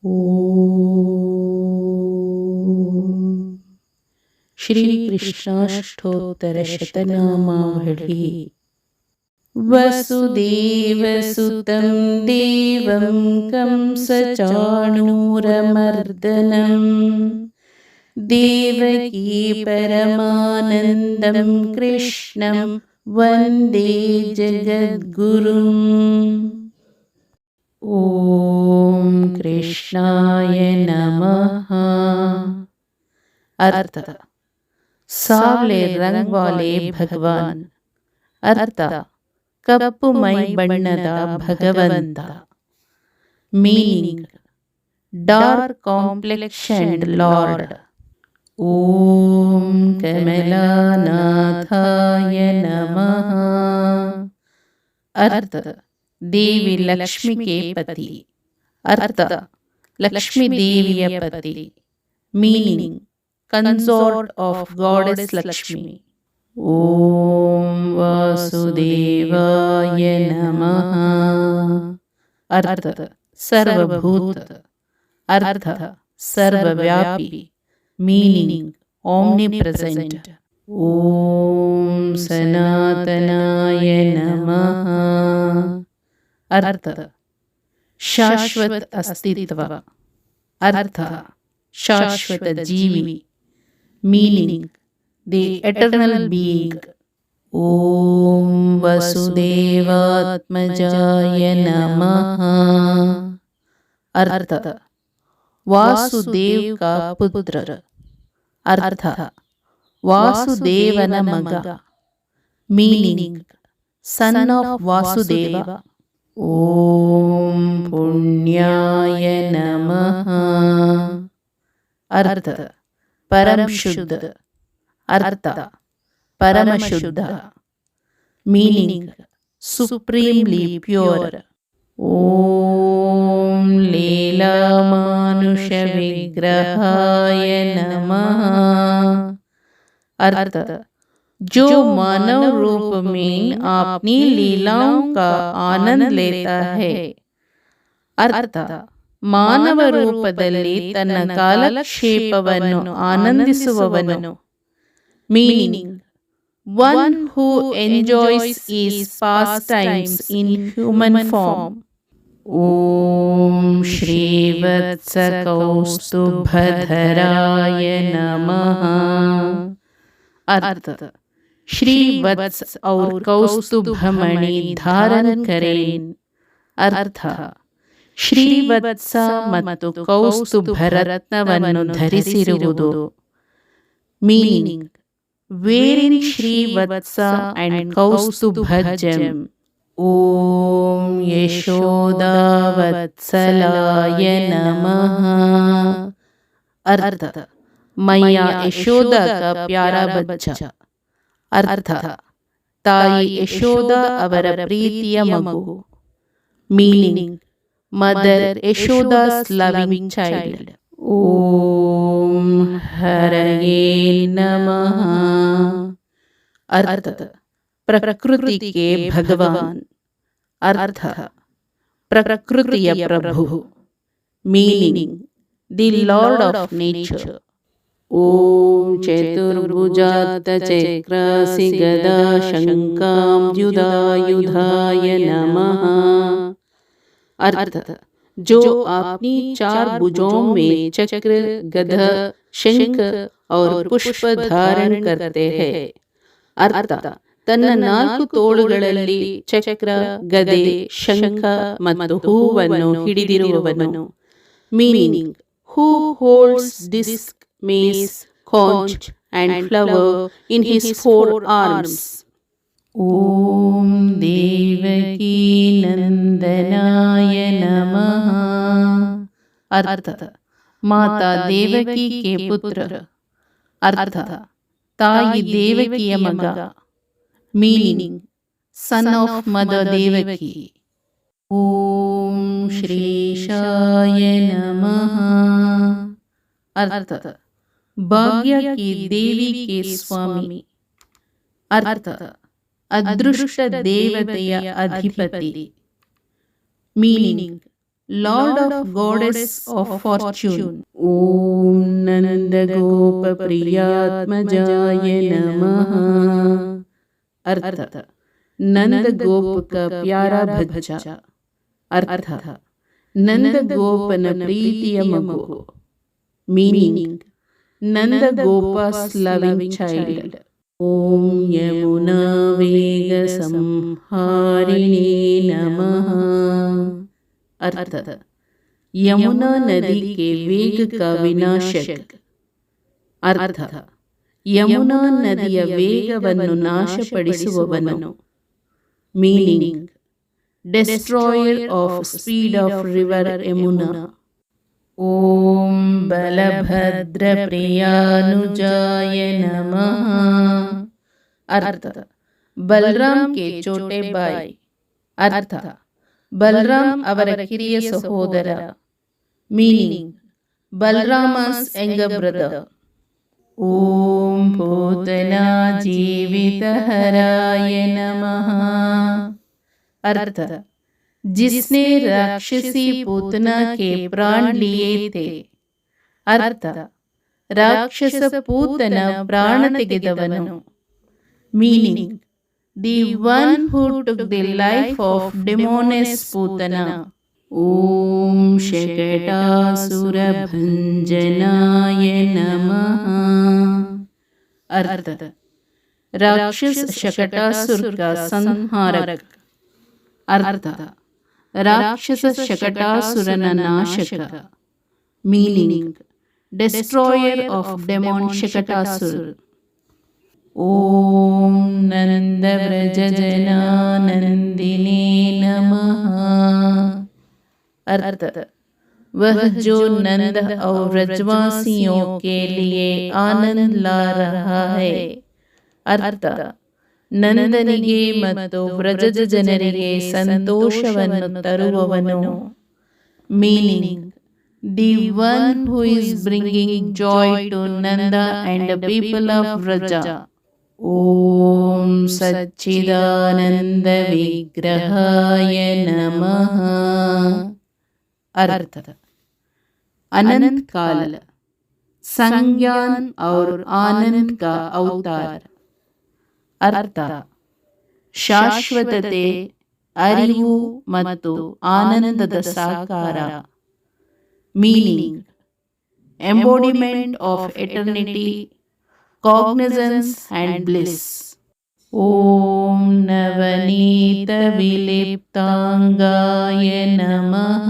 ಓಂ ಶ್ರೀ ಕೃಷ್ಣಾಷ್ಟೋತ್ತರಶತನಾಮಾವಳಿ. ವಸುದೇವಸುತಂ ದೇವಂ ಕಂಸಚಾಣೂರಮರ್ದನಂ ದೇವಕೀ ಪರಮಾನಂದಂ ಕೃಷ್ಣಂ ವಂದೇ ಜಗದ್ಗುರುಂ. ಓಂ ಕೃಷ್ಣಾಯ ನಮಃ. ಅರ್ಥ: ಸಾವ್ಲೆ ರಂಗ್ ವಾಲೆ ಭಗವಾನ್. ಅರ್ಥ: ಕಪ್ಪು ಮೈ ಬಣ್ಣದ ಭಗವಂತ. Meaning: dark complexioned lord. ಓಂ ಕಮಲಾನಾಥಾಯ ನಮಃ. ಅರ್ಥ: ದೇವಿ ಲಕ್ಷ್ಮಿ ಕೆ ಪತಿ. ಅರ್ಥ: ಲಕ್ಷ್ಮೀ ದೇವಿಯ ಪತಿ. Meaning: consort of goddess Lakshmi. ಓಂ ವಾಸುದೇವಾಯ ನಮಃ. ಅರ್ಥ: ಸರ್ವಭೂತ. ಅರ್ಥ: ಸರ್ವವ್ಯಾಪಿ. ಮೀನಿಂಗ್: ಆಮ್ನಿಪ್ರೆಸೆಂಟ್. ಓಂ ಸನಾತನಾಯ ನಮಃ. ಅರ್ಥ: ಶಾಶ್ವತ ಅಸ್ತಿತ್ವ. ಅರ್ಥ: ಶಾಶ್ವತ ಜೀವಿ. Meaning: the eternal being. ಓಂ ವಸುದೇವಾತ್ಮಜಾಯ ನಮಃ. ಅರ್ಥ: ವಾಸುದೇವ್ ಕಾ ಪುತ್ರ. ಅರ್ಥ: ವಾಸುದೇವನ ಮಗ. Meaning: son of Vasudeva. ಓಂ ಪುಣ್ಯಾಯ ನಮಃ. ಅರ್ಥ: ಪರಂ ಶುದ್ಧ. ಅರ್ಥ: ಪರಮಶುದ್ಧ. Meaning: supremely pure. ಓಂ ಲೀಲಾಮಾನುಷ ವಿಗ್ರಹಾಯ ನಮಃ. अर्थ जो मानव रूप में अपनी लीलाओं का आनंद लेता है. अर्थ ಮಾನವ ರೂಪದಲ್ಲಿ ತನ್ನ ಕಾಲಕ್ಷೇಪವನ್ನು ಆನಂದಿಸುವವನು. Meaning: one who enjoys his pastimes in human form. ಓಂ ಶ್ರೀವತ್ಸ ಕೌಸ್ತುಭಧರಾಯ ನಮಃ. अर्थ श्री वत्स और कौस्तुभमणि धारण करें. अर्थ ಶ್ರೀವತ್ಸ ಮತ್ತು ಕೌಸ್ತುಭ ರತ್ನವನ್ನು ಧರಿಸಿರುವುದು. ಮೀನಿಂಗ್: ವೇರಿಂಗ್ ಶ್ರೀವತ್ಸ ಅಂಡ್ ಕೌಸ್ತುಭಜಂ. ಓಂ ಯಶೋದಾವತ್ಸಲಾಯ ನಮಃ. अर्थ मैया यशोदा का प्यारा बच्चा. अर्थ ताई यशोदा ಅವರ ಪ್ರೀತಿಯ ಮಗು. Meaning: mother Yashoda's loving child. ಓಂ ಹರಯೇ ನಮಃ. अर्थ ಪ್ರಕೃತಿ ಕೆ ಭಗವಾನ್. अर्थ ಪ್ರಕೃತಿಯ ಪ್ರಭು. Meaning: the lord of nature. ಓಂ ಚತುರ್ಭುಜಾತ ಚಕ್ರಾಸಿ ಗದಾ ಶಂಕಾಂಬ್ಯುಧಾಯುಧಾಯ ನಮಃ. अर्थ जो अपनी चार भुजों में चक्र, गदा, शंख और पुष्प धारण करते हैं. अर्थ ತನ್ನ ನಾಲ್ಕು ತೋಳುಗಳಲ್ಲಿ ಚಕ್ರ, ಗದೆ, ಶಂಖ ಮತ್ತು ಹೂವನ್ನು ಹಿಡಿದಿರುವವನು. Meaning: who holds disc, mace, conch and flower in his four arms. ಓಂ ದೇವಕೀ ನಂದನಾಯ ನಮಃ. अर्थ ಮಾತಾ ದೇವಕಿ ಕೆ ಪುತ್ರ. अर्थ ತಾಯಿ ದೇವಕಿಯ ಮಗ. Meaning: son of mother Devaki. ಓಂ ಶ್ರೀಶಾಯ ನಮಃ. अर्थ ಭಾಗ್ಯ ಕಿ ದೇವಿ ಕೆ ಸ್ವಾಮಿ. अर्थ ಅದೃಷ್ಟ ದೇವತೆಯ ಅಧಿಪತಿ. Meaning: Lord of Goddess of Fortune. Om Nanda Gopa Priyatmajaya Namaha. अर्थ नंद गोप का प्यारा बच्चा. अर्थ नंद गोपन प्रीतिಯ ಮಗು. Meaning Nanda Gopa's loving child. Om Yamuna Vega Samharine Namaha. अर्थ यमुना नदी के वेग का विनाशक. अर्थ ಯಮುನಾ ನದಿಯ ವೇಗವನ್ನು ನಾಶಪಡಿಸುವವನು. Meaning destroyer of speed of river Yamuna. ಓಂ ಬಲಭದ್ರ ಪ್ರಿಯಾನುಜಾಯ ನಮಃ. अर्थ ಬಲರಾಮ್ ಕೆ ಚೋಟೆ ಬಾಯ್. अर्थ ಬಲರಾಮ್ ಅವರ ಕಿರಿಯ ಸಹೋದರ. Meaning Balaram's younger brother. ಓಂ ಪೂತನಾ जीवितहराय नमः. अर्थ जिसने राक्षसी पूतना के प्राण लिए थे. अर्थ ರಾಕ್ಷಸ ಪೂತನ ಪ್ರಾಣ ತೆಗೆದವನು. Meaning the one who took the life of demoness Putana. ಓಂ ಶಕಟಾಸುರ ಭಂಜನಾಯ ನಮಃ. अर्थ राक्षस शकटासुर का संहारक. अर्थ राक्षस शकटासुरನ ನಾಶಕ. Meaning destroyer of demon Shakatasura. ಓಂ ನಂದ ವ್ರಜ ಜನಾನಂದಿನೇ ನಮಃ. अर्थ वह जो नंद और व्रजवासियों के लिए आनंद ला रहा है. अर्थ ನಂದನಿಗೆ ಮತ್ತು ವ್ರಜದ ಜನರಿಗೆ ಸಂತೋಷವನ್ನು ತರುವವನು. Meaning the one who is bringing joy to Nanda and people of Vraja. ಓಂ ಸಚ್ಚಿದಾನಂದ ವಿಗ್ರಹಾಯ ನಮಃ. अर्थ अनंत काल संज्ञान और आनंद का अवतार. अर्थ ಶಾಶ್ವತತೆ, ಅರಿವು ಮತ್ತು ಆನಂದದ ಸಾಕಾರ. Meaning embodiment of eternity, cognizance and bliss. ಓಂ ನವನೀತ ವಿಲಿಪ್ತಾಂಗಾಯ ನಮಃ.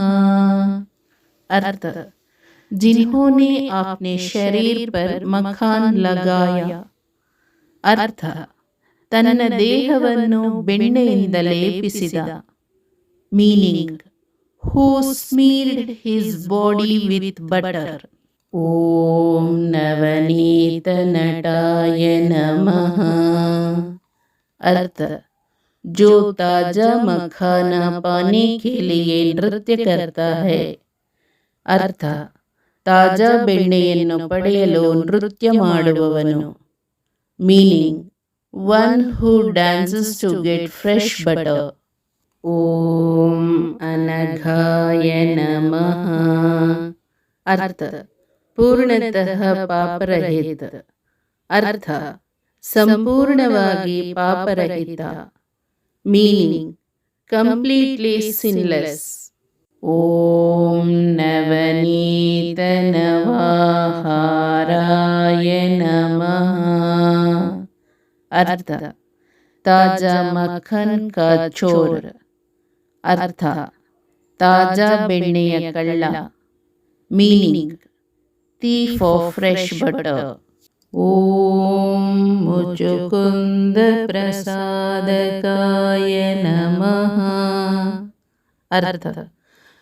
अर्थ जिन्होंने अपने शरीर पर मखान लगाया. अर्थ ತನ್ನ ದೇಹವನ್ನು ಬೆಣ್ಣೆಯಿಂದ ಲೇಪಿಸಿದ. Meaning who smeared his body with butter. ಓಂ ನವನೀತ ನಟಾಯ ನಮಃ. अर्थ जो ताजा मखाना पाने के लिए नृत्य करता है. अर्थ ತಾಜಾ ಬೆಣ್ಣೆಯನ್ನು ಪಡೆಯಲು ನೃತ್ಯ ಮಾಡುವವನು. Meaning one who dances to get fresh butter. ಓಂ ಅನಘಾಯ ನಮಃ. अर्थ ಪೂರ್ಣತಃ ಪಾಪರಹಿತ. अर्थ ಸಂಪೂರ್ಣವಾಗಿ ಪಾಪರಹಿತ. Meaning completely sinless. ಓಂ ನವನೀತ ನವಾಹಾರಾಯ ನಮಃ. अर्थ ತಾಜಾ ಮಖನ್ ಕಾ ಚೋರ್. अर्थ ತಾಜಾ ಬೆಣ್ಣೆಯ ಕಳ್ಳ. Meaning thief of fresh butter. ಓಂ ಮುಚುಕುಂದ ಪ್ರಸಾದಕಾಯ ನಮಃ. अर्थ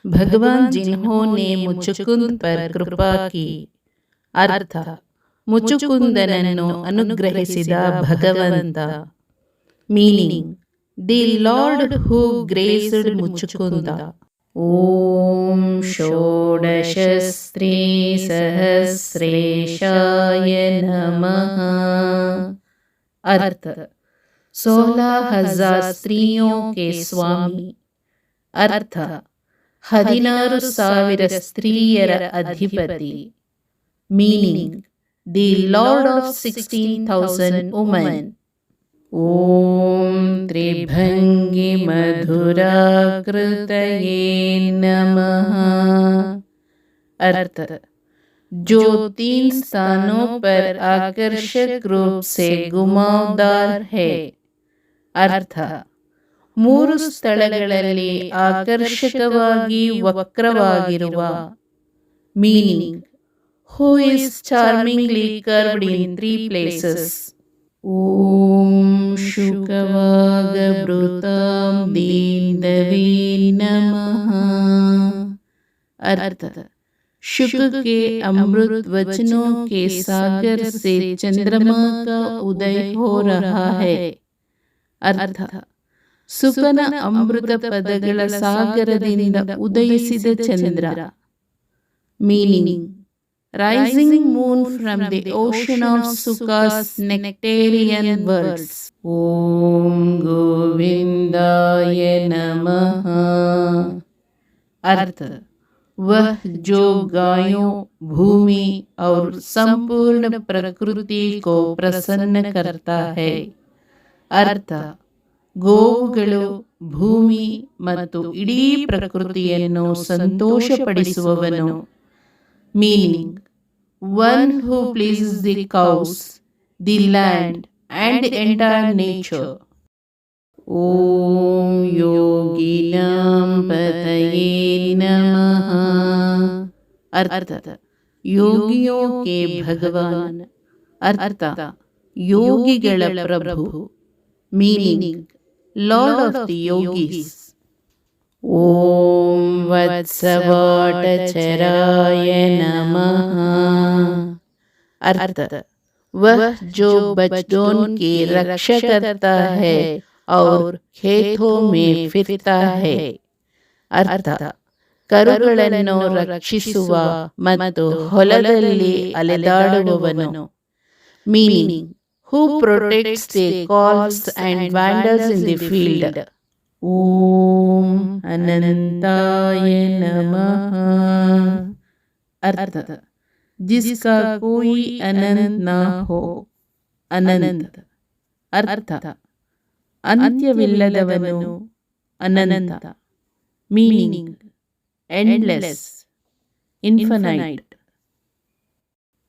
भगवान जिन्होंने मुचुकुंद पर कृपा की. अर्थ ಮುಚುಕುಂದನನ್ನು ಅನುಗ್ರಹಿಸಿದ ಭಗವಂತ. ಮೀನಿಂಗ್ ದಿ ಲಾರ್ಡ್ ಹೂ ಗ್ರೇಸ್ಡ್ ಮುಚುಕುಂದ. ಓಂ ಷೋಡಶ ಸ್ತ್ರೀ ಸಹಸ್ರೇಶಾಯ ನಮಃ. अर्थ 16,000 स्त्रियों के स्वामी. अर्थ 16,000 ಸ್ತ್ರೀಯರ ಅಧಿಪತಿ. Meaning the lord of 16,000 women. ಓಂ ತ್ರಿಭಂಗಿ ಮಧುರಾಕೃತಯೇ ನಮಃ. अर्थ जो 3 स्थानों पर आकर्षक रूप से घुमावदार है. अर्थ 3 ಸ್ಥಳಗಳಲ್ಲಿ ಆಕರ್ಷಕವಾಗಿ ವಕ್ರವಾಗಿರುವ. Meaning who is charmingly curved in 3 places. ಓಂ ಶುಕವಾಗಭೃತಾಂ ದೀನವೇ ನಮಃ. अर्थ शुक के अमृत वचनों के सागर से चंद्रमा का उदय हो रहा है. अर्थ ಸುಕನ ಅಮೃತ ಪದಗಳ ಸಾಗರದಿಂದ ಉದಯಿಸಿದ ಚಂದ್ರ. Meaning rising moon from the ocean of Suka's nectarian words. ಓಂ ಗೋವಿಂದಾಯ ನಮಃ. अर्थ वह जो गायों, भूमि और संपूर्ण प्रकृति को प्रसन्न करता है. अर्थ ಗೋವುಗಳು, ಭೂಮಿ ಮತ್ತು ಇಡೀ ಪ್ರಕೃತಿಯನ್ನು ಸಂತೋಷಪಡಿಸುವವನು. Meaning one who pleases the cows, the land and the entire nature. ಓಂ ಯೋಗಿನಾಂ ಪತಯೇ ನಮಃ. अर्थ ಯೋಗಿಯೋ ಕೆ ಭಗವಾನ್. अर्थ ಯೋಗಿಗಳ ಪ್ರಭು. Meaning lord of the yogis. ಓಂ ವತ್ಸವಾಟಚರಾಯ ನಮಃ. अर्थ वह जो बच्चों की रक्षा करता है और खेतों में फिरता है. अर्थ ಕರುಗಳನ್ನು ರಕ್ಷಿಸುವ ಮತ್ತು ಹೊಲದಲ್ಲಿ ಅಲೆದಾಡುವವನು. Meaning who protects the calves and vandals in the field. ಓಂ ಅನಂತಾಯ ನಮಃ. अर्थ जिसका कोई अनंत ना हो. अनंत अर्थ ಅಂತ್ಯವಿಲ್ಲದವನು, ಅನಂತ. Meaning endless, infinite.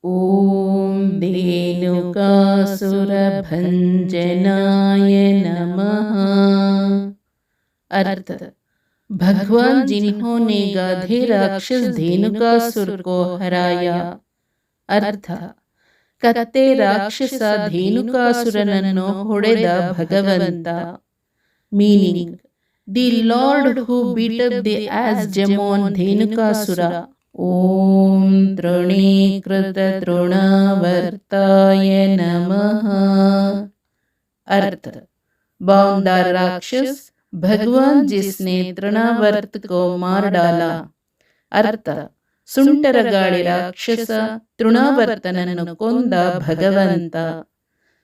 ಓಂ ಧೇನುಕಾಸುರಭಂಜನಾಯ ನಮಃ. अर्थ भगवान जिन्होंने गाधे राक्षस धेनुकासुर को हराया. अर्थ ಕತ್ತೆ ರಾಕ್ಷಸ ಧೇನುಕಾಸುರನನ್ನು ಹೊಡೆದ ಭಗವಂತ. Meaning the lord who beat up the ass demon Dhenukasura. ಓಂ ತೃಣೀಕೃತ ತೃಣಾವರ್ತಾಯ ನಮಃ. अर्थ बाउंडर राक्षस भगवान जिसने तृणावर्त को मार डाला. अर्थ ಸುಂಟರಗಾಳಿ ರಾಕ್ಷಸ ತೃಣಾವರ್ತನನ್ನು ಕೊಂದ ಭಗವಂತ.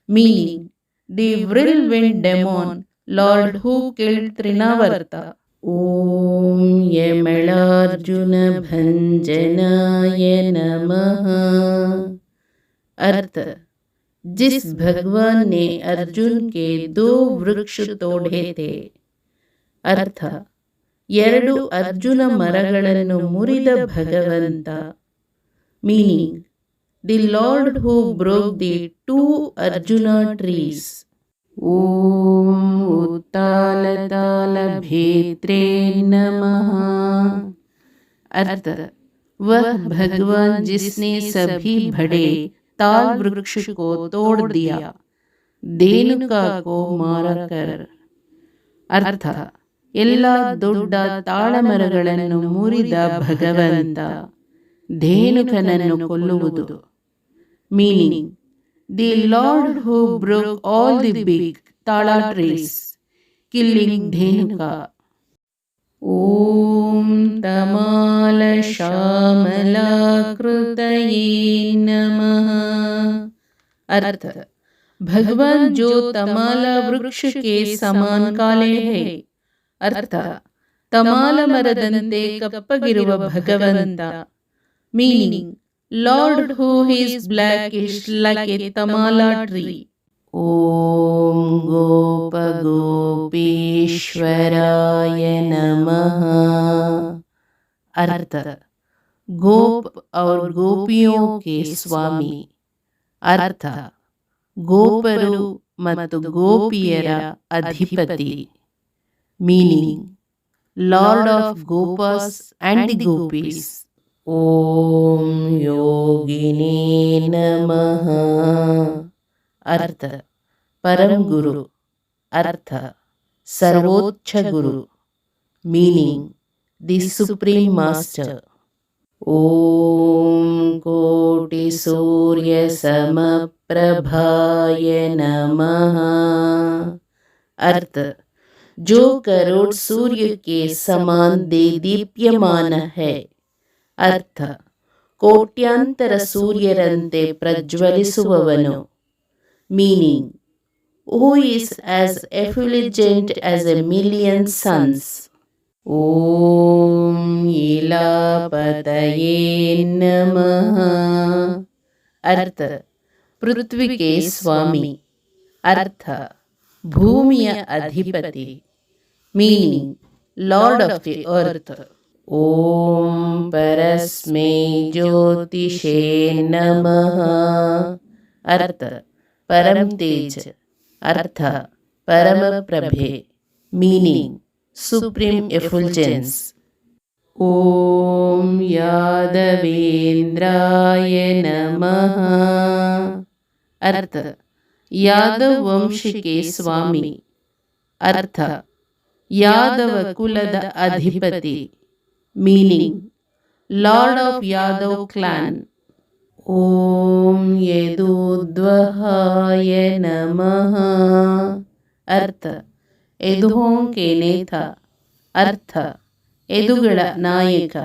Meaning the whirlwind demon lord who killed Trinavarta. ಓಂ ಯಮಳಾರ್ಜುನ ಭಂಜನಾಯ ನಮಃ. अर्थ जिस भगवान ने अर्जुन के 2 वृक्ष तोड़े थे. अर्थ 2 ಅರ್ಜುನ ಮರಗಳನ್ನು ಮುರಿದ ಭಗವಂತ. Meaning the lord who broke the 2 arjuna trees. ಓಂ ಉತ್ತಾಲತಾಲ ಭೇತ್ರೇ ನಮಃ. अर्थ वह भगवान जिसने सभी बड़े ताल वृक्ष को तोड़ दिया, धेनुका को मारकर. अर्थ ಎಲ್ಲ ದೊಡ್ಡ ತಾಳಮರಗಳನ್ನು ಮುರಿದ ಭಗವಂತ, ಧೇನುಕನನ್ನು ಕೊಲ್ಲುವುದು. Meaning the lord who broke all the big tala trees, killing Dhenuka. ಓಂ ತಮಾಲ ಶ್ಯಾಮಲಾಕೃತಯೇ ನಮಃ. अर्थ भगवान जो तमाला वृक्ष के समान काले है. अर्थ ತಮಾಲ ಮರದಂತೆ ಕಪ್ಪಗಿರುವ ಭಗವಂತ. Meaning, lord who is blackish like a tamala tree. ಓಂ ಗೋಪ ಗೋಪೀಶ್ವರಾಯ नमः। अर्थ, गोप और गोपियों के स्वामी। अर्थ, ಗೋಪರು ಮತ್ತು ಗೋಪಿಯರ ಅಧಿಪತಿ. Meaning, lord of gopas and the gopis. ಓಂ ಯೋಗಿನೇ ನಮಃ. अर्थ, परम गुरु. अर्थ, सर्वोच्च गुरु. Meaning, the supreme master. ओम कोटि सूर्य समप्रभाय नमः। अर्थ, जो करोड़ सूर्य के समान दीप्यमान है. अर्थ, ಕೋಟ್ಯಾಂತರ ಸೂರ್ಯರಂತೆ ಪ್ರಜ್ವಲಿಸುವವನು. Meaning, who is as effulgent as a million suns. Om Ilapataye Namaha. अर्थ, पृथ्वी के स्वामी. अर्थ, भूमिಯ ಅಧಿಪತಿ. Meaning, Lord of the earth. ओम परस्मै ज्योतिषे नमः. अर्थ, परम तेज. अर्थ, परम प्रभे. Meaning, supreme एफुल्जेंस. ओम यादवेंद्राय नमः. अर्थ, यादव वंश के स्वामी. अर्थ, यादव कुलद अधिपति. Meaning, lord of Yadava clan. ओम यदुद्वहाय नमः. अर्थ, यदुओं के नेता. अर्थ, यदुಗಳ ನಾಯಕ.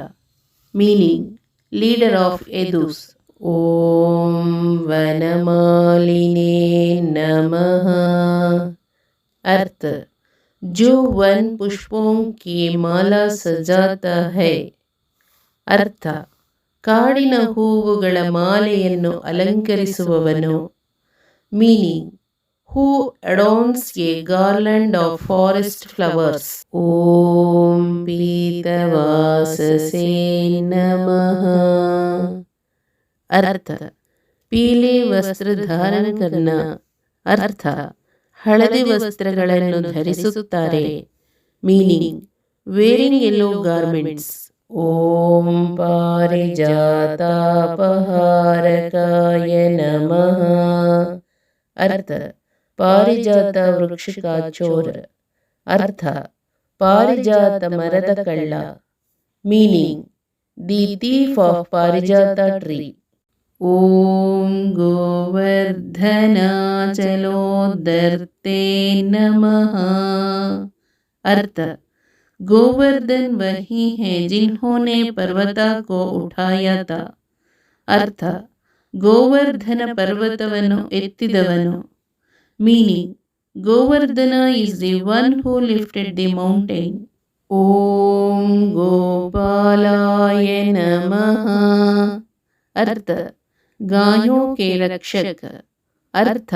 Meaning, leader of Yadus. ओम वनमालिने नमः. अर्थ, जो वन पुष्पों की माला सजाता है. अर्थ, ಕಾಡಿನ ಹೂವುಗಳ ಮಾಲೆಯನ್ನು ಅಲಂಕರಿಸುವವನು. Meaning, who adorns a garland of forest flowers. ಓಂ ಪೀತವಾಸಸೇ ನಮಃ. अर्थ, पीले वस्त्र धारण करना. अर्थ, ಹಳದಿ ವಸ್ತ್ರಗಳನ್ನು ಧರಿಸುತ್ತಾರೆ. Meaning, wearing yellow garments. ಓಂ ಪಾರಿಜಾತಾಪಹಾರಕಾಯ ನಮಃ. अर्थ, ಪಾರಿಜಾತ ವೃಕ್ಷ ಕಾ ಚೋರ. अर्थ, ಪಾರಿಜಾತ ಮರದ ಕಳ್ಳ. ಮೀನಿಂಗ್, ದಿ ಥೀಫ್ ಆಫ್ ಪಾರಿಜಾತ ಟ್ರೀ. ಓಂ ಗೋವರ್ಧನಾಚಲೋದರ್ತೆ ನಮಃ. अर्थ, गोवर्धन वही है जिन्होंने पर्वता को उठाया था. अर्थ, ಗೋವರ್ಧನ ಪರ್ವತವನ್ನು ಎತ್ತಿದವನು. Meaning, Govardhana is the one who lifted the mountain. ಓಂ ಗೋಪಾಲಾಯ ನಮಃ. अर्थ, गायों के रक्षक. अर्थ,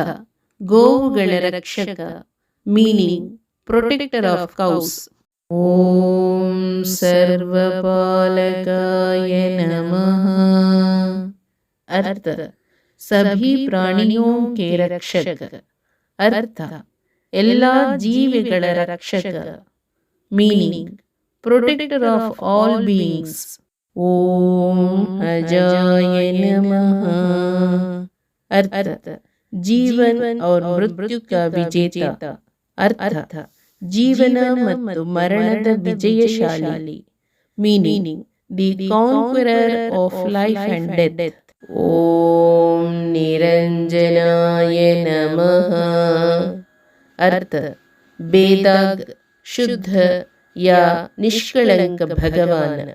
ಗೋವುಗಳ ರಕ್ಷಕ. Meaning, protector of cows. ಓಂ ಸರ್ವಪಾಲಕಾಯ ನಮಃ. अर्थ, सभी प्राणियों के रक्षक. अर्थ, ಎಲ್ಲ ಜೀವಿಗಳ ರಕ್ಷಕ. Meaning, protector of all beings. ಓಂ अजाय नमः. अर्थ, जीवन और मृत्यु का विजेता. अर्थ, ಜೀವನ ಮತ್ತು ಮರಣದ ವಿಜಯಶಾಲಿ. Meaning, the conqueror of life and death. ಓಂ ನಿರಂಜನಾಯ ನಮಃ. अर्थ, बेदाग, शुद्ध या निष्कलंक भगवान.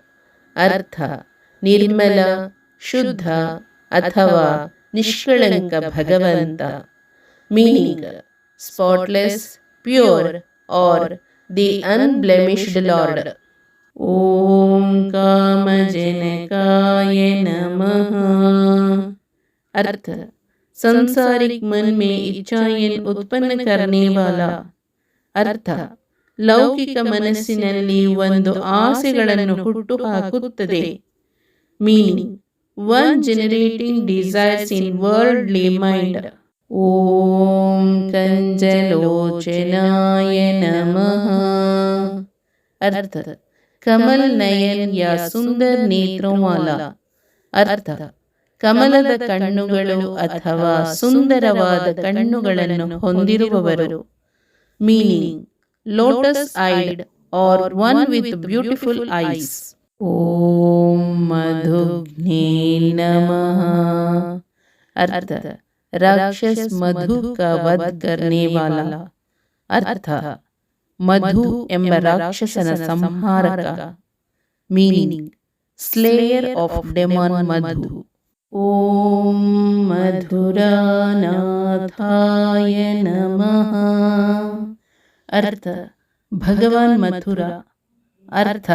अर्थ, निर्मल, शुद्ध अथवा निष्कलंक भगवंत. मीनिंग, स्पॉटलेस, प्योर और द अनब्लेमिश्ड लॉर्ड. ಓಂ कामजनकाय नमः। अर्थ संसारिक मन में इच्छाएं उत्पन्न करने वाला। ಅರ್ಥ ಲೌಕಿಕ ಮನಸ್ಸಿನಲ್ಲಿ ಒಂದು ಆಸೆಗಳನ್ನು ಹುಟ್ಟು ಹಾಕುತ್ತದೆ. ಮೀನಿಂಗ್ ಒನ್ ಜನರೇಟಿಂಗ್ ಡಿಸೈರ್ಸ್ ಇನ್ ವರ್ಲ್ಡ್ಲಿ ಮೈಂಡ್. ಓಂ ಕಂಜಲೋಚನಾಯ ನಮಃ। अर्थ कमल नयन या सुंदर नेत्रों वाला। अर्थ ಕಮಲದ ಕಣ್ಣುಗಳು ಅಥವಾ ಸುಂದರವಾದ ಕಣ್ಣುಗಳನ್ನು ಹೊಂದಿರುವವರು. Meaning lotus eyed are one with beautiful eyes. ಓಂ ಮಧುಘ್ನೇ ನಮಃ। अर्थ राक्षस मधु का वध करने वाला। अर्थ ಮಧು ಎಂಬ ರಾಕ್ಷಸನ ಸಂಹಾರಕ. Meaning slayer of demon Madhu. ಓಂ ಮಧುರಾನಾಥಾಯ ನಮಃ। अर्थ ಭಗವಾನ್ ಮಥುರ. अर्थ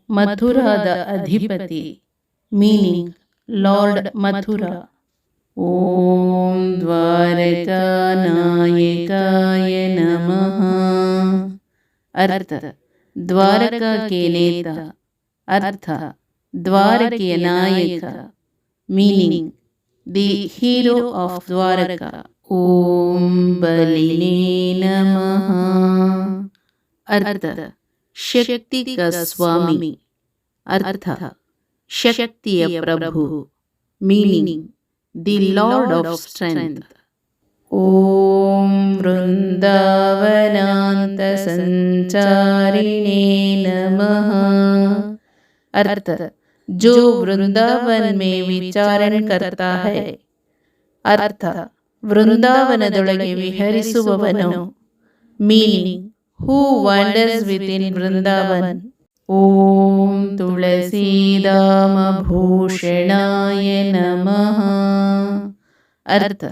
ಮಥುರಾದ ಅಧಿಪತಿ. Meaning lord Mathura. ಓಂ ದ್ವಾರಕಾನಾಯಕಾಯ ನಮಃ। अर्थ द्वारका के नेता। अर्थ द्वारಕೆಯ ನಾಯಕ. Meaning the hero of Dwarka. ಓಂ ಬಲಿನೇ ನಮಃ। अर्थ ಶಕ್ತಿ का ಸ್ವಾಮಿ. अर्थ ಶಕ್ತಿಯ ಪ್ರಭು. Meaning the lord of strength. ಓಂ वृंदावनांत संचारिणे नमः। अर्थ जो वृंदावन में विचारण करता है. अर्थ ವೃಂದಾವನದೊಳಗೆ ವಿಹರಿಸುವವನು. Meaning who wonders with in Vrindavan. ಓಂ ತುಳಸೀದಾಮ ಭೂಷಣಾಯ ನಮಃ। अर्थ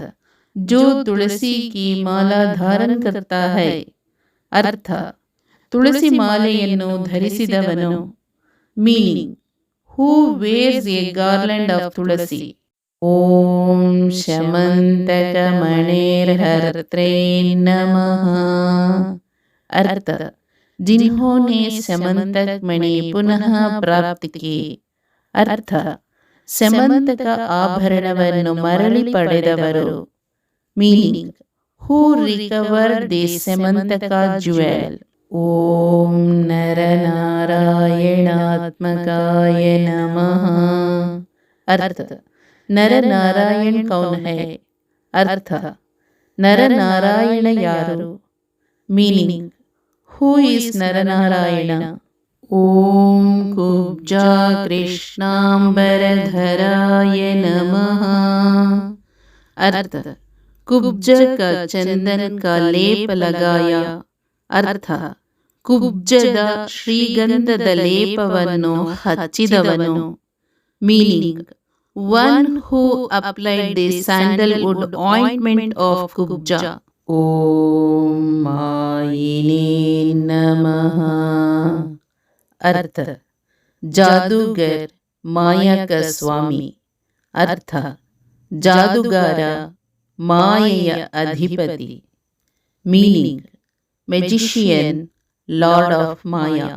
जो तुलसी की माला धारण करता है. अर्थ ತುಳಸಿ ಮಾಲೆಯನ್ನು ಧರಿಸಿದವನು. Meaning who wears a garland of tulasi. ಓಂ ಶಮಂತಕ ಮಣೇರ್ಹರ್ತ್ರೇ ನಮಃ। अर्थ जिन्होंने समंतक मणि पुनः प्राप्त की. अर्थ ಸಮಂತಕ ಆಭರಣವನ್ನು ಮರಳಿ ಪಡೆದವರು. Meaning who recover the Samantaka jewel. ಓಂ ನರನಾರಾಯಣಾತ್ಮಕಾಯ ನಮಃ। अर्थ ನರನಾರಾಯಣ ಕೌನ್ ಹೈ. अर्थ ನರನಾರಾಯಣ ಯಾರು. Meaning who is Naranarayana. ಓಂ ಕುಬ್ಜಾ ಕೃಷ್ಣಾಂಬರಧರಾಯ ನಮಃ। अर्थ कुब्ज का चंदन का लेप लगाया. अर्थ ಕುಬ್ಜದ ಶ್ರೀಗಂಧದ ಲೇಪವನ್ನು ಹಚ್ಚಿದವನು. Meaning one who applied the sandalwood ointment of Kubja. ಓಂ ಮಾಯಿನೇ ನಮಃ। अर्थ जादूगर माया का स्वामी. अर्थ ಜಾದುಗಾರ ಮಾಯೆಯ ಅಧಿಪತಿ. Meaning magician lord of maya.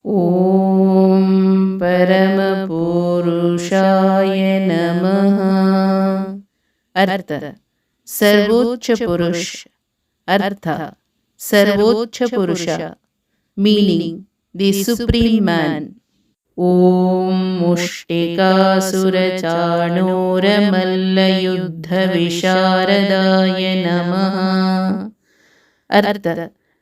ಓಂ ಪರಮ ಪುರುಷಾಯ ನಮಃ। अर्थ सर्वोच्च पुरुष. अर्थ सर्वोच्च पुरुष. Meaning the supreme man. ಓಂ ಮುಷ್ಟಿಕಾಸುರಚಾಣೂರಮಲ್ಲಯುದ್ಧ विशारदाय नमः। अर्थ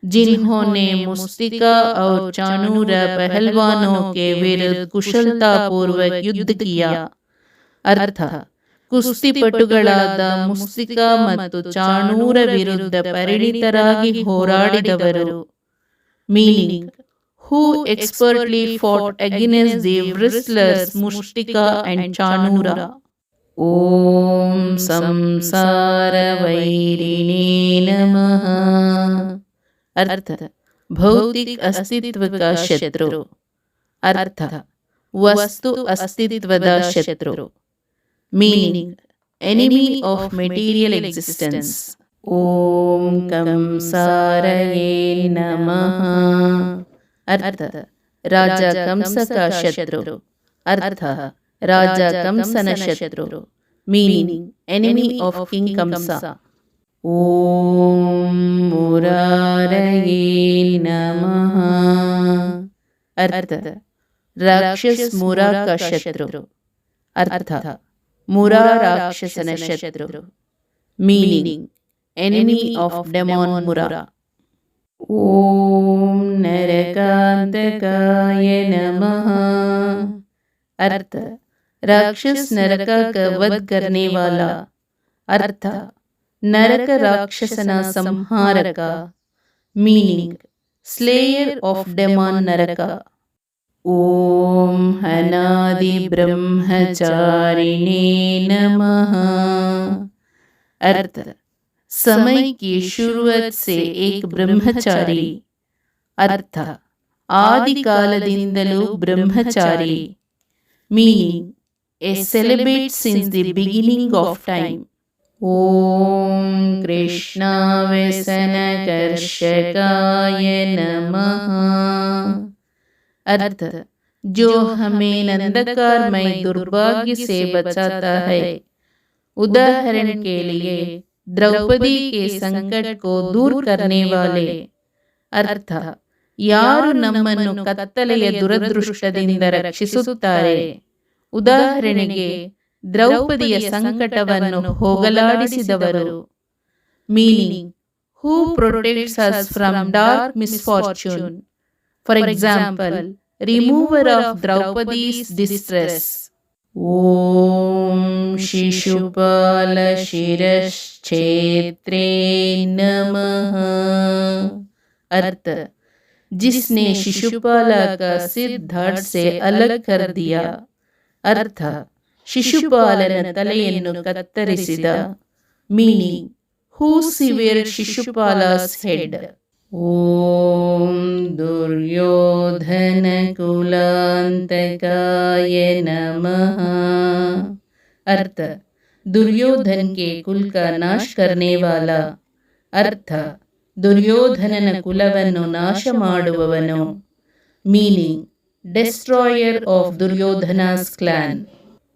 जिन्होंने मुस्तिका और चाणूर पहलवानों के विरुद्ध कुशलता पूर्वक युद्ध किया. अर्थ ಕುಸ್ತಿಪಟುಗಳಾದ ಮುಸ್ತಿಕಾ ಮತ್ತು ಚಾಣೂರ ವಿರುದ್ಧ ಪರಿಣಿತರಾಗಿ ಹೋರಾಡಿದವರು. Meaning who expertly fought against the wrestlers Mushtika and Chanura. Om Samsara Vairine Namaha। अर्थ भौतिक अस्तित्व का शत्रु. ಅರ್ಥ ವಸ್ತು ಅಸ್ತಿತ್ವದ ಶತ್ರು. Meaning enemy of material existence. ಓಂ ಕಂಸಾರಯೇ ನಮಃ. ಅರ್ಥ ರಾಜ ಕಂಸ का ಶತ್ರು. ಅರ್ಥ ರಾಜ ಕಂಸನ ಶತ್ರು. ಮೀನಿಂಗ್ ಎನಿಮಿ ಆಫ್ ಕಿಂಗ್ ಕಂಸ. ಓಂ ಮುರಾರಯೇ ನಮಃ. ಅರ್ಥ ರಾಕ್ಷಸ ಮುರಾ का ಶತ್ರು. ಅರ್ಥ ಮುರಾ ರಾಕ್ಷಸನ ಶತ್ರು. Meaning enemy of demon Mura. ಓಂ ನರಕಾಂತಕಾಯ ನಮಃ. अर्थ राक्षस नरक का वध करने वाला. अर्थ नरक राक्षसना संहारक. मीनिंग स्लेयर ऑफ डेमन नरक. ओम अनादि ब्रह्मचारिणे नमः. अर्थ समय की शुरुआत से एक ब्रह्मचारी. अर्थ आदि कालದಿಂದಲೂ ब्रह्मचारी. Meaning a celibate since the beginning of time. Om Krishna व्यसनकर्षकाय नमः. अर्थ जो हमें नंदकारमय दुर्भाग्य से बचाता है. उदाहरण के लिए द्रौपदी के संकट को दूर करने वाले. अर्थ ಯಾರು ನಮ್ಮನ್ನು ಕತ್ತಲೆಯ ದುರದೃಷ್ಟದಿಂದ ರಕ್ಷಿಸುತ್ತಾರೆ. ಉದಾಹರಣೆಗೆ ದ್ರೌಪದಿಯ ಸಂಕಟವನ್ನು ಹೋಗಲಾಡಿಸಿದವರು. Meaning who protects us from dark misfortune. For example remover of Draupadi's distress. ಓಂ ಶಿಶುಪಾಲ ಶಿರಶ್ಚೇತ್ರೇ नमः. अर्थ जिसने शिशुपाल का सिर धड़ से अलग कर दिया. अर्थ ಶಿಶುಪಾಲನ ತಲೆಯನ್ನು ಕತ್ತರಿಸಿದ. ಮೀನಿಂಗ್ ಹೂ ಸಿವೆರ್ಡ್ ಶಿಶುಪಾಲಸ್ ಹೆಡ್. ಓಂ ದುರ್ಯೋಧನ ಕುಲಾಂತಕಾಯ ನಮಃ. अर्थ दुर्योधन के कुल का नाश करने वाला. अर्थ ದುರ್ಯೋಧನನ ಕುಲವನ್ನು ನಾಶ ಮಾಡುವವನು. Meaning destroyer of Duryodhana's clan.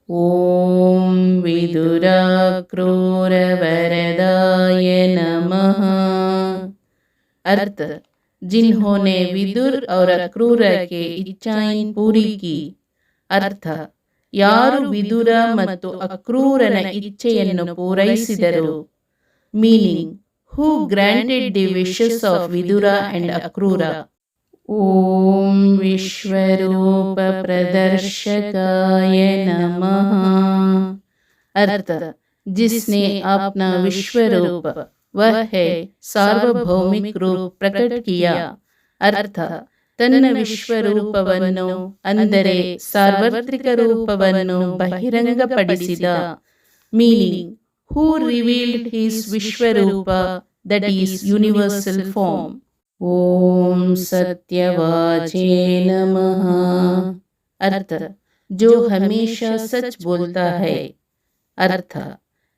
ಓಂ ವಿದುರಾ ಕ್ರೂರ ವರದಾಯ ನಮಃ. अर्थ जिन्होंने विदुर और अक्रूर के इच्छाएं पूरी की. अर्थ ಯಾರು ವಿದುರ ಮತ್ತು ಅಕ್ರೂರನ ಇಚ್ಛೆಯನ್ನು ಪೂರೈಸಿದರು. Meaning who granted the wishes of Vidura and Akrura. Om Vishwarupa Pradarshakaya Namaha. अर्थ जिसने अपना विश्वरूप वह है सार्वभौमिक रूप प्रकट किया. अर्थ ತನ್ನ ವಿಶ್ವರೂಪವನ್ನು ಅಂದರೆ ಸಾರ್ವತ್ರಿಕ ರೂಪವನ್ನು ಬಹಿರಂಗಪಡಿಸಿದ. Meaning who revealed his Vishwarupa, that is universal form. Om Satyavache Namaha. अर्थ जो हमेशा सच बोलता है. अर्थ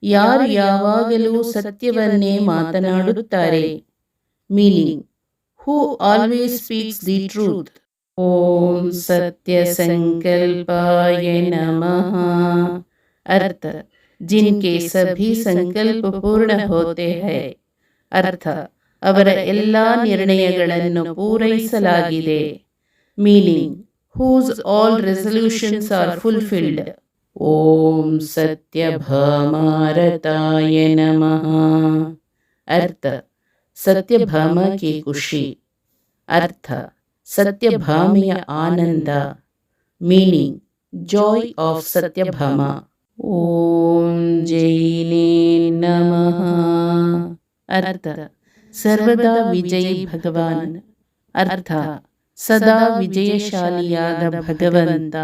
ಯಾರು ಯಾವಾಗಲೂ ಸತ್ಯವನ್ನೇ ಮಾತನಾಡುತ್ತಾರೆ. Meaning who always speaks the truth. Om Satya Sankalpaya Namaha. अर्थ जिनके सभी संकल्प पूर्ण होते हैं. अर्थ ಅವರ ಎಲ್ಲ ನಿರ್ಣಯಗಳನ್ನು ಪೂರೈಸಲಾಗಿದೆ. Meaning whose all resolutions are fulfilled. ಓಂ सत्यभामारताय नमः. अर्थ सत्यभामा की खुशी. अर्थ सत्यभामिಯ ಆನಂದ. Meaning joy of Satyabhama. ಓಂ ಜೈನೇ ನಮಃ. अर्थ सर्वदा विजयी भगवान. अर्थ सदा विजयशालियाದ ಭಗವಂತ.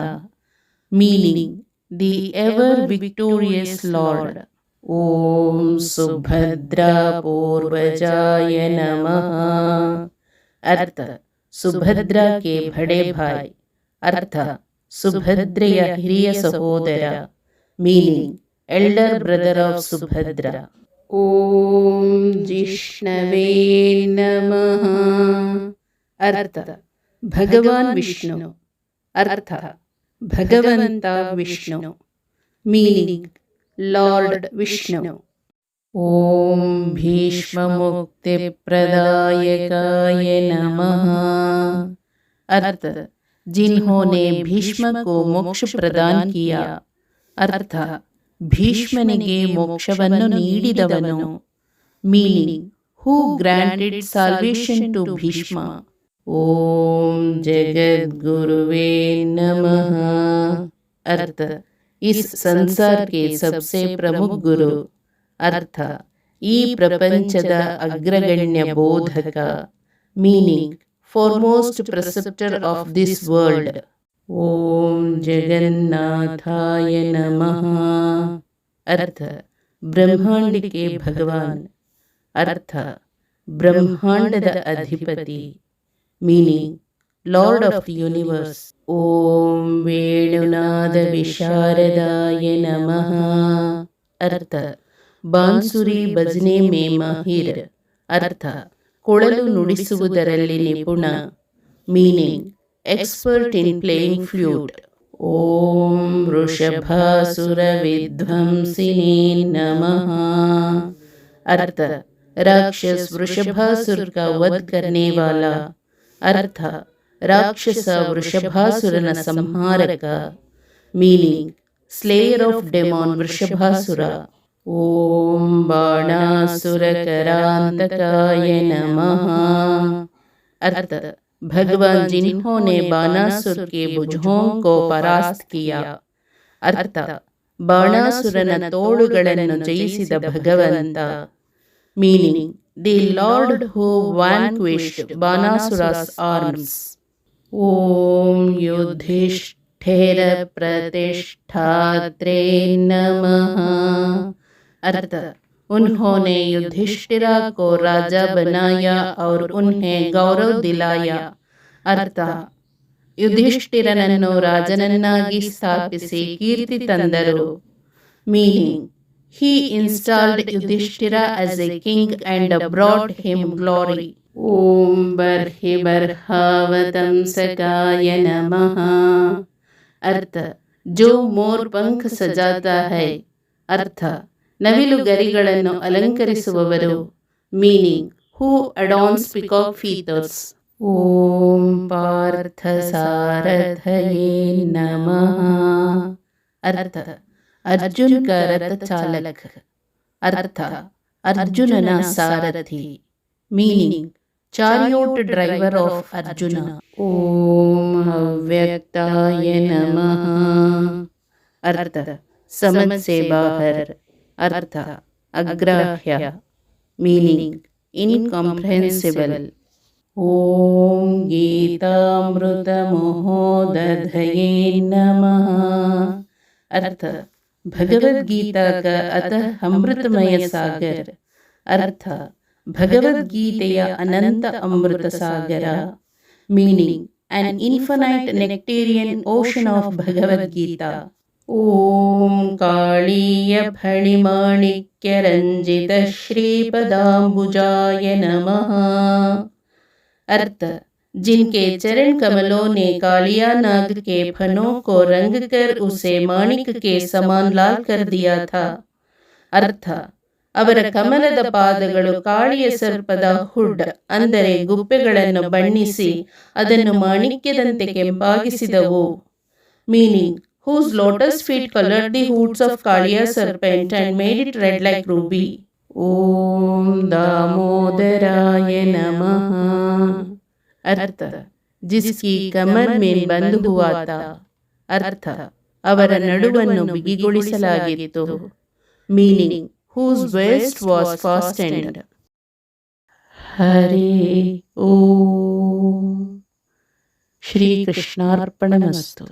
Meaning the ever victorious lord. ಓಂ ಸುಭದ್ರಾ पूर्वजाय नमः. अर्थ सुभद्रा के बड़े भाई ಅರ್ಥ ಸುಭದ್ರೆಯ ಹಿರಿಯ ಸಹೋದರ, meaning elder brother of Subhadra. ಓಂ ಜಿಷ್ಣವೇ ನಮಃ. ಅರ್ಥ ಭಗವಾನ್ ವಿಷ್ಣು. ಅರ್ಥ ಭಗವಂತ ವಿಷ್ಣು. Meaning lord Vishnu. ಓಂ ಭೀಷ್ಮ ಮುಕ್ತಿ प्रदायकाय नमः. अर्थ जिन्होंने भीष्म को मोक्ष प्रदान किया. अर्थ ಭೀಷ್ಮನಿಗೆ ಮೋಕ್ಷವನ್ನು ನೀಡಿದವನು. Meaning who granted salvation to Bhishma. ಓಂ ಜಗದ್ಗುರುವೇ ನಮಃ. अर्थ इस संसार के सबसे प्रमुख गुरु. अर्थ ಈ ಪ್ರಪಂಚದ ಅಗ್ರಗಣ್ಯ ಬೋಧಕ. Meaning foremost preceptor of this world. ಓಂ ಜಗನ್ನಾಥಾಯ ನಮಃ. अर्थ ಬ್ರಹ್ಮಾಂಡ के ಭಗವಾನ್. ಅರ್ಥ ಬ್ರಹ್ಮಾಂಡದ ಅಧಿಪತಿ. Meaning lord of the universe. ಓಂ ವೇಣುನಾದ ವಿಶಾರದಾಯ ನಮಃ. अर्थ ಬಾನ್ಸುರಿ ಭಜನೆ ಮೇ ಮಾಹಿರ್. ಅರ್ಥ ಕೊಳಲು ನುಡಿಸುವುದರಲ್ಲಿ ನಿಪುಣ. Meaning expert in playing flute. ಓಂ ವೃಷಭಾಸುರ ವಿಧ್ವಂಸಿನೇ ನಮಃ. अर्थ राक्षस वृषभासुर का वध करने वाला. अर्थ राक्षस वृषभासुरನ ಸಂಹಾರಕ. Meaning slayer of demon Vrishabhasura. ಓಂ ಬಾಣಾಸುರ करान्तकाय नमः. अर्थ भगवान जिन्होंने बाणासुर के भुजों को परास्त किया. अर्थ ಬಾಣಾಸುರನ ತೋಳುಗಳನ್ನು ಜಯಿಸಿದ ಭಗವಂತ. Meaning the lord who vanquished Banasura's arms. ಓಂ ಯುಧಿಷ್ಠಿರ ಪ್ರತಿಷ್ಠಾತ್ರೇ ನಮಃ. अर्थ उन्होंने युधिष्ठिरा को राजा बनाया और उन्हें गौरव दिलाया. अर्थ ಯುಧಿಷ್ಠಿರನನ್ನು ರಾಜನನ್ನಾಗಿ ಸ್ಥಾಪಿಸಿ ಕೀರ್ತಿ ತಂದರು. Meaning he installed Yudhishthira as a king and brought him glory. ಓಂ ಬರ್ಹಿ ಬರ್ಹಾವತಂಸಕಾಯ ನಮಃ. अर्थ जो मोर पंख सजाता है. अर्थ ನವಿಲು ಗರಿಗಳನ್ನು ಅಲಂಕರಿಸುವವರು. Meaning who adorns peacock feathers. ಓಂ ಪಾರ್ಥ ಸಾರಥಯೇ ನಮಃ. अर्थ अर्जुन का रथ चालक. अर्थ अर्जुनನ ಸಾರಥಿ. Meaning chariot driver of Arjuna. ಓಂ ಅವ್ಯಕ್ತಾಯ ನಮಃ. अर्थ समझ से बाहर. अर्थ अग्राह्य. ಮೀನಿಂಗ್ ಇನ್ಕಾಂಪ್ರೆಹೆನ್ಸಿಬಲ್. ಓಂ ಗೀತಾಮೃತ ಮಹೋದಧಯೇ ನಮಃ. अर्थ भगवद्गीता का अतः अमृतमय सागर. अर्थ ಭಗವದ್ಗೀತೆಯ ಅನಂತ ಅಮೃತ ಸಾಗರ. Meaning an infinite nectarian ocean of Bhagavad Gita. ಓಂ ಕಾಳೀಯ ಫಣಿಮಾಣಿಕ್ಯ ರಂಜಿತ ಶ್ರೀಪದಾಂಬುಜಾಯ ನಮಃ. अर्थ जिनके चरण कमलों ने कालिया नाग के फनों को रंग कर उसे माणिक के समान लाल कर दिया था. अर्थ ಅವರ ಕಮಲದ ಪಾದಗಳು ಕಾಳಿಯ ಸರ್ಪದ ಹುಡ್ ಅಂದರೆ ಗುಪ್ಪೆಗಳನ್ನು ಬಣ್ಣಿಸಿ ಅದನ್ನು ಮಾಣಿಕ್ಯದಂತೆ ಕೆಂಪಾಗಿಸಿದವು. Meaning whose lotus feet colored the hoods of Kaliya serpent and made it red like ruby. ಓಂ दामोदराय नमः. अर्थ जिसकी कमर में बंद हुआ था. अर्थ ಅವರ ನಡುವನ್ನು ಬಿಗಿಗೊಳಿಸಲಾಗಿತ್ತು. Meaning whose waist was fastened. Hari ಓಂ. ಶ್ರೀ ಕೃಷ್ಣಾರ್ಪಣಮಸ್ತು.